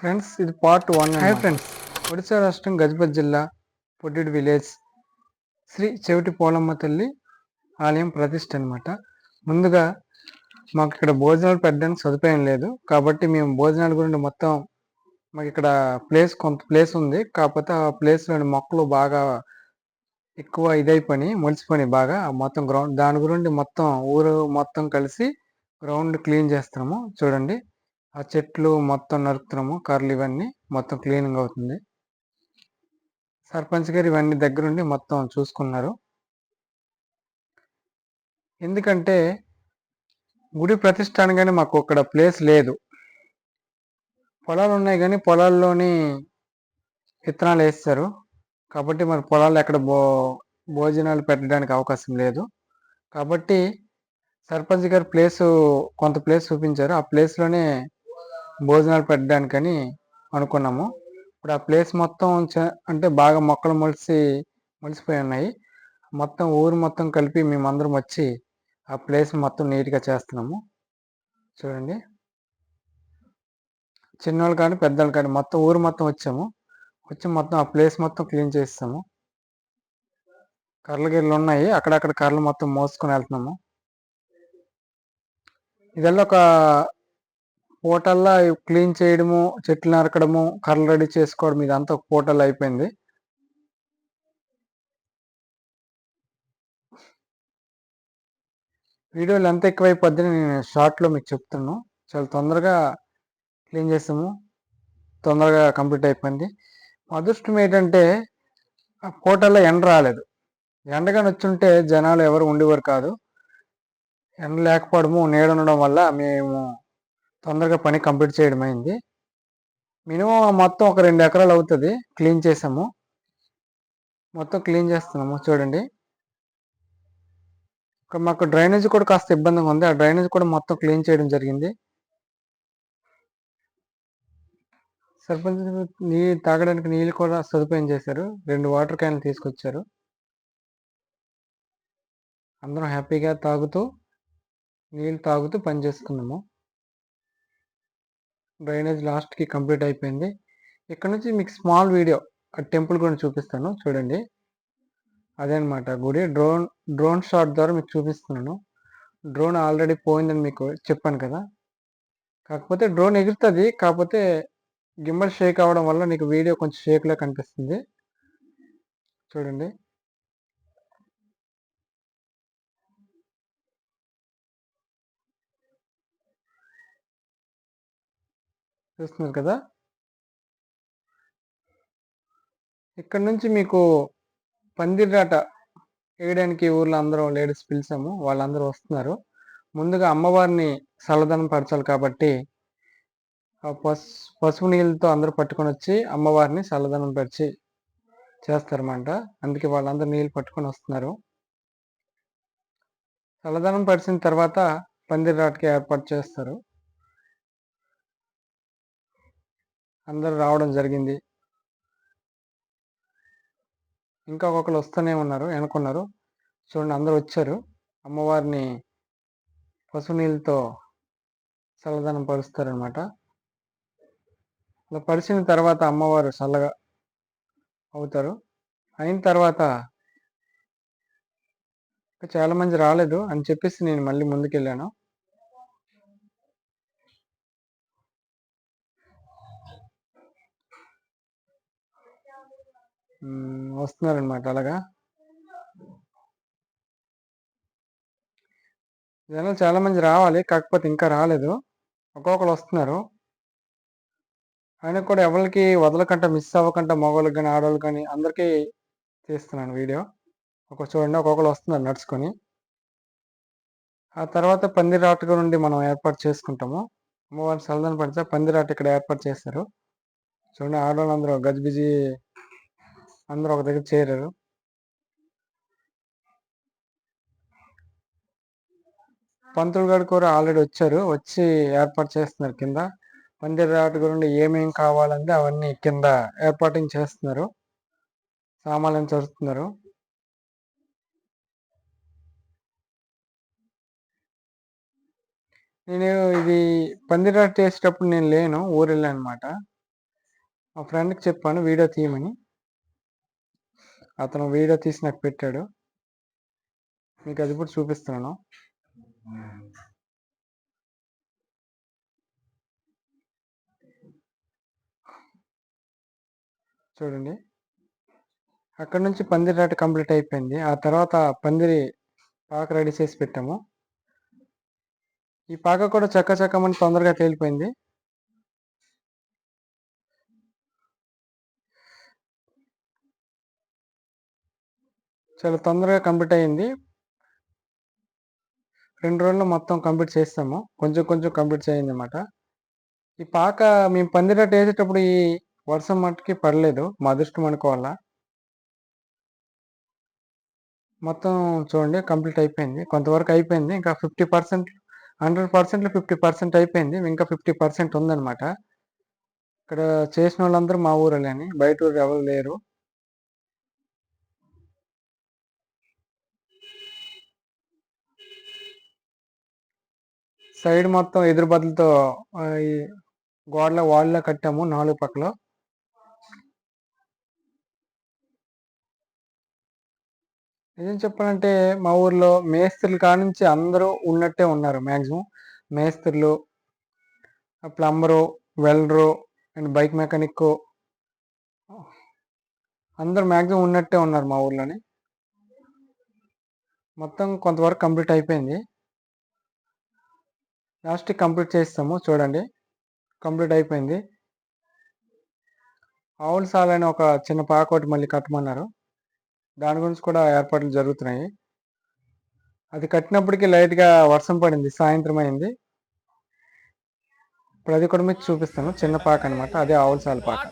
Friends, ఇది part 1 hi అన్నమాట. Friends. Odisha రాష్ట్రం గజపతి జిల్లా పొడ్డిడి విలేజ్ శ్రీ చెవిటి పోలమ్మ తల్లి ఆలయం ప్రతిష్ఠ అనమాట. ముందుగా మాకు ఇక్కడ భోజనాలు పెట్టడానికి సదుపాయం లేదు కాబట్టి మేము భోజనాల గురించి మొత్తం మాకు ఇక్కడ కొంత ప్లేస్ ఉంది. కాకపోతే ఆ ప్లేస్లోని మొక్కలు బాగా ఎక్కువ ఇదైపోయి మొలిసిపోయి బాగా మొత్తం గ్రౌండ్ దాని గురించి మొత్తం ఊరు మొత్తం కలిసి గ్రౌండ్ క్లీన్ చేస్తున్నాము. చూడండి, ఆ చెట్లు మొత్తం నరుకుతున్నాము, కర్రలు ఇవన్నీ మొత్తం క్లీనింగ్ అవుతుంది. సర్పంచ్ గారు ఇవన్నీ దగ్గరుండి మొత్తం చూసుకున్నారు. ఎందుకంటే గుడి ప్రతిష్ఠ అనగానే మాకు అక్కడ ప్లేస్ లేదు. పొలాలు ఉన్నాయి కానీ పొలాల్లోని విత్తనాలు వేస్తారు కాబట్టి మరి పొలాల్లో ఎక్కడ భోజనాలు పెట్టడానికి అవకాశం లేదు. కాబట్టి సర్పంచ్ గారు కొంత ప్లేస్ చూపించారు. ఆ ప్లేస్లోనే భోజనాలు పెట్టడానికని అనుకున్నాము. ఇప్పుడు ఆ ప్లేస్ మొత్తం అంటే బాగా మొక్కలు మొలిసిపోయి ఉన్నాయి. మొత్తం ఊరు మొత్తం కలిపి మేమందరం వచ్చి ఆ ప్లేస్ మొత్తం నీట్గా చేస్తున్నాము. చూడండి, చిన్నోళ్ళు కానీ పెద్దోళ్ళు కానీ మొత్తం ఊరు మొత్తం వచ్చి మొత్తం ఆ ప్లేస్ మొత్తం క్లీన్ చేస్తాము. కర్రలు గిర్రలు ఉన్నాయి, అక్కడక్కడ కర్రలు మొత్తం మోసుకొని వెళ్తున్నాము. ఇదల్లా ఒక పూటల్లా క్లీన్ చేయడము, చెట్లు నరకడము, కర్రలు రెడీ చేసుకోవడం, ఇదంతా ఒక పూటల్లో అయిపోయింది. వీడియోలు ఎంత ఎక్కువైపోద్దని నేను షార్ట్లో మీకు చెప్తున్నాను. చాలా తొందరగా క్లీన్ చేసాము, తొందరగా కంప్లీట్ అయిపోయింది. అదృష్టం ఏంటంటే ఆ పూటల్లో ఎండ రాలేదు. ఎండగాని వచ్చుంటే జనాలు ఎవరు ఉండేవారు కాదు. ఎండ లేకపోవడము, నీడ ఉండడం వల్ల మేము తొందరగా పని కంప్లీట్ చేయడం అయింది. మినిమం మొత్తం ఒక 2 ఎకరాలు అవుతుంది. క్లీన్ చేసాము, మొత్తం క్లీన్ చేస్తున్నాము. చూడండి, మాకు డ్రైనేజ్ కూడా కాస్త ఇబ్బందిగా ఉంది. ఆ డ్రైనేజ్ కూడా మొత్తం క్లీన్ చేయడం జరిగింది. సర్పంచ్ తాగడానికి నీళ్ళు కూడా సదుపాయం చేశారు. 2 వాటర్ క్యాన్లు తీసుకొచ్చారు. అందరం హ్యాపీగా నీళ్ళు తాగుతూ పని చేసుకున్నాము. డ్రైనేజ్ లాస్ట్కి కంప్లీట్ అయిపోయింది. ఇక్కడ నుంచి మీకు స్మాల్ వీడియో ఆ టెంపుల్ గురించి చూపిస్తాను. చూడండి, అదే అనమాట గుడి. డ్రోన్ షాట్ ద్వారా మీకు చూపిస్తున్నాను. డ్రోన్ ఆల్రెడీ పోయిందని మీకు చెప్పాను కదా. కాకపోతే డ్రోన్ ఎగురుతుంది, కాకపోతే గింబల్ షేక్ అవ్వడం వల్ల నీకు వీడియో కొంచెం షేక్లా కనిపిస్తుంది. చూడండి, చూస్తున్నారు కదా. ఇక్కడ నుంచి మీకు పందిరాట వేయడానికి ఊర్లో అందరూ లేడీస్ పిలిచాము, వాళ్ళందరూ వస్తున్నారు. ముందుగా అమ్మవారిని చల్లదనం పరచాలి కాబట్టి ఆ పసుపు నీళ్ళతో అందరూ పట్టుకొని వచ్చి అమ్మవారిని చల్లదనం పరిచి చేస్తారన్నమాట. అందుకే వాళ్ళందరూ నీళ్ళు పట్టుకొని వస్తున్నారు. చల్లదనం పరిచిన తర్వాత పందిరాటకి ఏర్పాటు చేస్తారు. అందరూ రావడం జరిగింది. ఇంకా ఒక్కొక్కరు వస్తూనే ఉన్నారు, వెనుకున్నారు. చూడండి, అందరూ వచ్చారు. అమ్మవారిని పసుపు నీళ్ళతో చల్లదనం పరుస్తారనమాట. అలా పరిచిన తర్వాత అమ్మవారు చల్లగా అవుతారు. అయిన తర్వాత చాలా మంది రాలేదు అని చెప్పేసి నేను మళ్ళీ ముందుకెళ్ళాను. వస్తున్నారనమాట. అలాగా జనాలు చాలా మంది రావాలి, కాకపోతే ఇంకా రాలేదు. ఒక్కొక్కరు వస్తున్నారు. అయినా కూడా ఎవరికి వదలకుండా, మిస్ అవ్వకుండా, మగవాళ్ళకి కానీ ఆడవాళ్ళకి కానీ అందరికీ తీస్తున్నాను వీడియో. చూడండి, ఒక్కొక్కరు వస్తున్నారు నడుచుకొని. ఆ తర్వాత పందిరాట నుండి మనం ఏర్పాటు చేసుకుంటాము. అమ్మవారిని చల్లదనం పడితే పందిరాట ఇక్కడ ఏర్పాటు చేస్తారు. చూడండి, ఆడవాళ్ళు అందరూ గజిబిజి అందరూ ఒక దగ్గర చేరారు. పంతులు గారు కూడా ఆల్రెడీ వచ్చారు, వచ్చి ఏర్పాటు చేస్తున్నారు. కింద పందిరాట గురించి ఏమేమి కావాలంటే అవన్నీ కింద ఏర్పాటు చేస్తున్నారు, సామాన్లను చదువుతున్నారు. నేను ఇది పందిరాట చేసేటప్పుడు నేను లేను, ఊరు వెళ్ళాను అనమాట. మా ఫ్రెండ్కి చెప్పాను వీడియో తీయమని. అతను వీడియో తీసి నాకు పెట్టాడు. మీకు అది కూడా చూపిస్తున్నాను. చూడండి, అక్కడ నుంచి పందిరి ఆట కంప్లీట్ అయిపోయింది. ఆ తర్వాత పందిరి పాక రెడీ చేసి పెట్టాము. ఈ పాక కూడా చక్కమని తొందరగా తేలిపోయింది. చాలా తొందరగా కంప్లీట్ అయ్యింది. 2 రోజుల్లో మొత్తం కంప్లీట్ చేస్తాము. కొంచెం కంప్లీట్ చేయిందన్నమాట. ఈ పాక మేము పందిరాట వేసేటప్పుడు ఈ వర్షం మట్టుకి పడలేదు. మా అదృష్టం అనుకోవాలా. మొత్తం చూడండి కంప్లీట్ అయిపోయింది. కొంతవరకు అయిపోయింది. ఇంకా 50%, 100%లో 50% అయిపోయింది. ఇంకా 50% ఉందన్నమాట. ఇక్కడ చేసిన వాళ్ళందరూ మా ఊరోళ్ళని, బయట ఊరు ఎవరు లేరు. సైడ్ మొత్తం ఎదురు బదులతో ఈ గోడల వాల్లో కట్టాము 4 పక్కలో. నిజం చెప్పాలంటే మా ఊర్లో మేస్త్రుల కానుంచి అందరూ ఉన్నట్టే ఉన్నారు మ్యాక్సిమం. మేస్త్రులు, plumber, welder and bike mechanic అందరూ మ్యాక్సిమం ఉన్నట్టే ఉన్నారు మా ఊర్లోని. మొత్తం కొంతవరకు కంప్లీట్ అయిపోయింది. లాస్ట్‌కి కంప్లీట్ చేస్తాము చూడండి. కంప్లీట్ అయిపోయింది. ఆవుల సాలని ఒక చిన్న పాక ఒకటి మళ్ళీ కట్టమన్నారు. దాని గురించి కూడా ఏర్పాట్లు జరుగుతున్నాయి. అది కట్టినప్పటికి లైట్‌గా వర్షం పడింది. సాయంత్రం అయింది. ఇప్పుడు అది కూడా మీకు చూపిస్తాను. చిన్న పాక అనమాట. అదే ఆవుల సాల పాక.